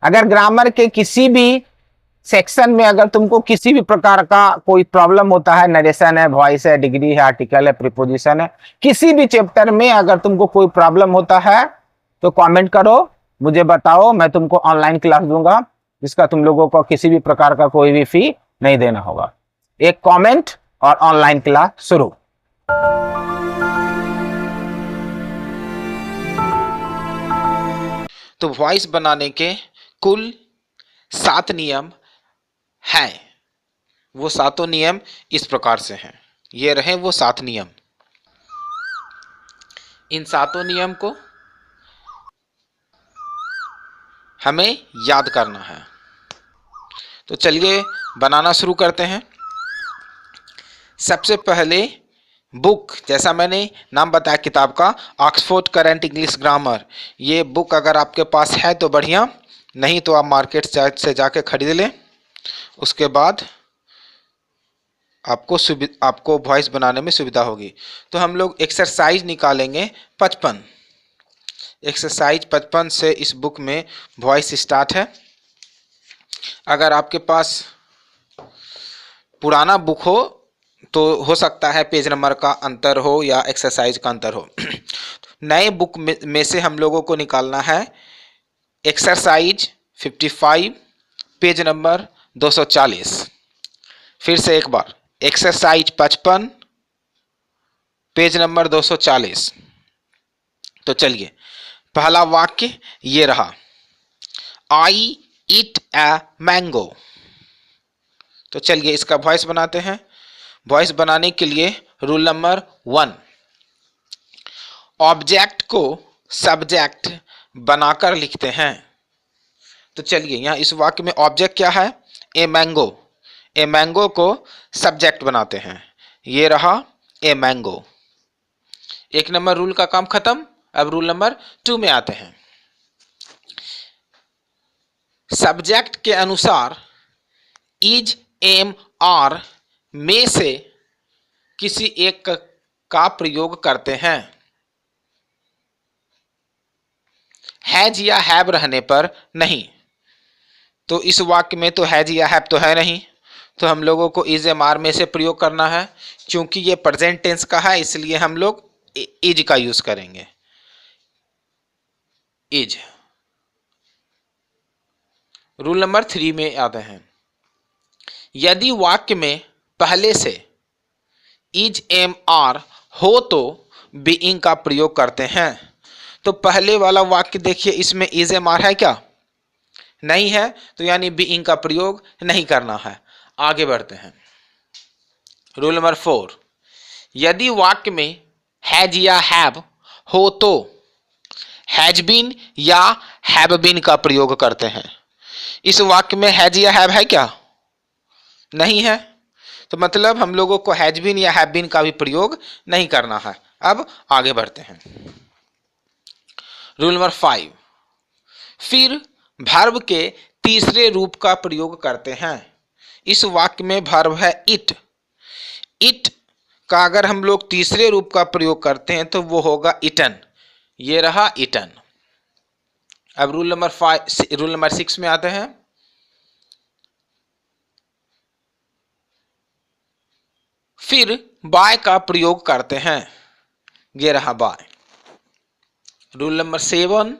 अगर ग्रामर के किसी भी सेक्शन में अगर तुमको किसी भी प्रकार का कोई प्रॉब्लम होता है, नरेशन है, वॉइस है, डिग्री है, आर्टिकल है, प्रीपोजिशन है, किसी भी चैप्टर में अगर तुमको कोई प्रॉब्लम होता है तो कमेंट करो, मुझे बताओ, मैं तुमको ऑनलाइन क्लास दूंगा जिसका तुम लोगों को किसी भी प्रकार का कोई भी फी नहीं देना होगा। एक कमेंट और ऑनलाइन क्लास शुरू। तो वॉइस बनाने के कुल 7 नियम हैं। वो 7 नियम इस प्रकार से हैं। ये रहे वो 7 नियम। इन 7 नियम को हमें याद करना है। तो चलिए बनाना शुरू करते हैं। सबसे पहले बुक, जैसा मैंने नाम बताया किताब का, ऑक्सफोर्ड करंट इंग्लिश ग्रामर। ये बुक अगर आपके पास है तो बढ़िया, नहीं तो आप मार्केट से जाके खरीद लें। उसके बाद आपको वॉइस बनाने में सुविधा होगी। तो हम लोग एक्सरसाइज निकालेंगे 55। एक्सरसाइज 55 से इस बुक में वॉइस स्टार्ट है। अगर आपके पास पुराना बुक हो तो हो सकता है पेज नंबर का अंतर हो या एक्सरसाइज का अंतर हो। नए बुक में से हम लोगों को निकालना है एक्सरसाइज 55 पेज नंबर 240। फिर से एक बार, एक्सरसाइज 55 पेज नंबर 240। तो चलिए, पहला वाक्य ये रहा, आई ईट अ मैंगो। तो चलिए इसका वॉइस बनाते हैं। वॉइस बनाने के लिए रूल नंबर 1, ऑब्जेक्ट को सब्जेक्ट बनाकर लिखते हैं। तो चलिए यहाँ इस वाक्य में ऑब्जेक्ट क्या है, ए मैंगो। ए मैंगो को सब्जेक्ट बनाते हैं। ये रहा ए मैंगो। 1 नंबर रूल का काम खत्म। अब रूल नंबर 2 में आते हैं। सब्जेक्ट के अनुसार इज, एम, आर में से किसी एक का प्रयोग करते हैं। हैज या हैव रहने पर नहीं। तो इस वाक्य में तो हैज या हैव तो है नहीं, तो हम लोगों को इज, एम, आर में से प्रयोग करना है। क्योंकि ये प्रेजेंट टेंस का है इसलिए हम लोग इज का यूज करेंगे। इज। रूल नंबर 3 में आते हैं। यदि वाक्य में पहले से इज, एम, आर हो तो बीइंग का प्रयोग करते हैं। तो पहले वाला वाक्य देखिए, इसमें इज, एम, आर है क्या? नहीं है, तो यानी बीइंग का प्रयोग नहीं करना है। आगे बढ़ते हैं। रूल नंबर 4, यदि वाक्य में हैज या हैव हो तो हैज बीन या हैव बीन का प्रयोग करते हैं। इस वाक्य में हैज या हैव है क्या? नहीं है, तो मतलब हम लोगों को हैज बीन या हैव बीन का भी प्रयोग नहीं करना है। अब आगे बढ़ते हैं। रूल नंबर 5, फिर वर्ब के तीसरे रूप का प्रयोग करते हैं। इस वाक्य में वर्ब है इट। इट का अगर हम लोग तीसरे रूप का प्रयोग करते हैं तो वो होगा इटन। ये रहा इटन। अब रूल नंबर 6 में आते हैं। फिर बाय का प्रयोग करते हैं। ये रहा बाय। रूल नंबर 7,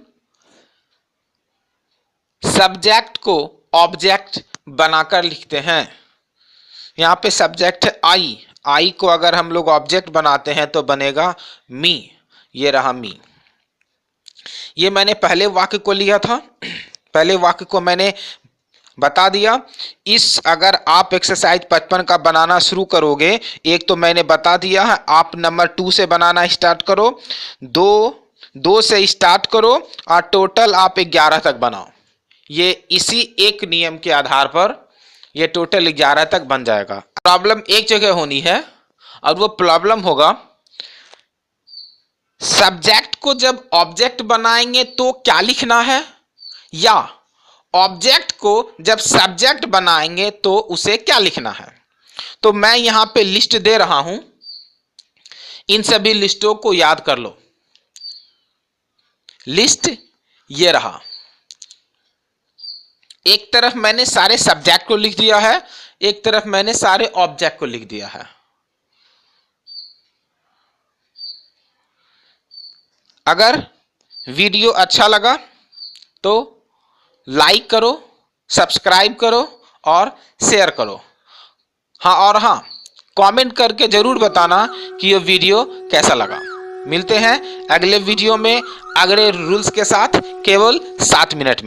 सब्जेक्ट को ऑब्जेक्ट बनाकर लिखते हैं। यहाँ पे सब्जेक्ट है आई। आई को अगर हम लोग ऑब्जेक्ट बनाते हैं तो बनेगा मी। ये रहा मी। ये मैंने पहले वाक्य को लिया था। पहले वाक्य को मैंने बता दिया। इस अगर आप एक्सरसाइज 55 का बनाना शुरू करोगे, एक तो मैंने बता दिया है, आप नंबर 2 से बनाना स्टार्ट करो, 2 से स्टार्ट करो और टोटल आप 11 तक बनाओ। ये इसी एक नियम के आधार पर ये टोटल 11 तक बन जाएगा। प्रॉब्लम एक जगह होनी है और वो प्रॉब्लम होगा, सब्जेक्ट को जब ऑब्जेक्ट बनाएंगे तो क्या लिखना है, या ऑब्जेक्ट को जब सब्जेक्ट बनाएंगे तो उसे क्या लिखना है। तो मैं यहां पे लिस्ट दे रहा हूं, इन सभी लिस्टों को याद कर लो। लिस्ट ये रहा, एक तरफ मैंने सारे सब्जेक्ट को लिख दिया है, एक तरफ मैंने सारे ऑब्जेक्ट को लिख दिया है। अगर वीडियो अच्छा लगा तो लाइक करो, सब्सक्राइब करो और शेयर करो। हाँ, कमेंट करके जरूर बताना कि ये वीडियो कैसा लगा। मिलते हैं अगले वीडियो में अगले रूल्स के साथ केवल 7 मिनट में।